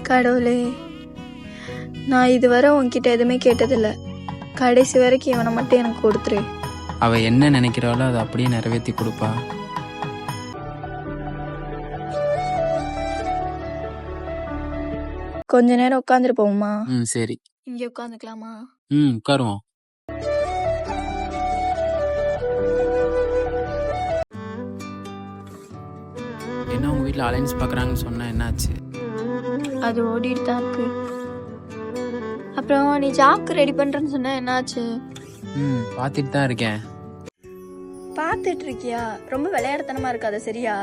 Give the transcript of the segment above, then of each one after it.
கடவுளே, நான் இதுவரை உன்கிட்ட எதுவுமே கேட்டதில்ல. கடைசி வரைக்கும் இவனை மட்டும் எனக்கு கொடுத்துரு. அவ என்ன நினைக்கிறாளோ அதை அப்படியே நிறைவேற்றி கொடுப்பா. கொஞ்ச நேரம் உட்காந்துட்டு போவோமா? சரி. இங்க உட்காந்துக்கலாமா? உட்காருவோம். என்ன உங்க வீட்டில் அலைன்ஸ் பார்க்குறாங்கன்னு சொன்னா என்னாச்சு? அது ஓடிட்டு தான் இருக்கு. அப்புறம் நீ ஜாப்க்கு ரெடி பண்றேன்னு சொன்ன என்னாச்சு? பார்த்துட்டு தான் இருக்கேன். பார்த்துட்டு இருக்கியா? ரொம்ப விளையாடுத்தனமா இருக்காது சரியா?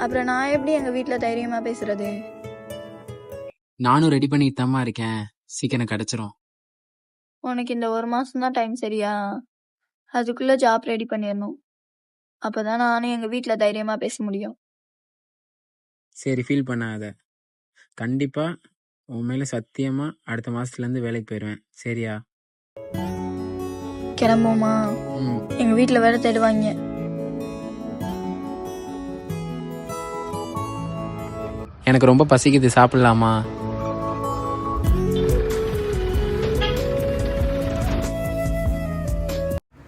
அப்புறம் நான் எப்படி எங்க வீட்டுல தைரியமா பேசுறது? நானும் ரெடி பண்ணிட்டு தாம்மா இருக்கேன். சீக்கிரம் கிடைச்சிரும். உனக்கு இந்த 1 மாசம் தான் டைம் சரியா? அதுக்குள்ள ஜாப் ரெடி பண்ணிடணும். அப்பதான் நானும் எங்க வீட்டுல தைரியமா பேச முடியும். சரி, ஃபீல் பண்ணாத. கண்டிப்பா உன் மேல சத்தியமா அடுத்த மாசத்துல இருந்து வேலைக்கு போயிடுவேன். சரியா? கிளம்புமா? எங்க வீட்டுல வேற தேடுவாங்க. எனக்கு ரொம்ப பசிக்குது, சாப்பிடலாமா?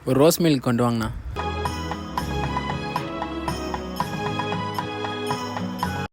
ஒரு ரோஸ் மில்க் கொண்டு வாங்கண்ணா.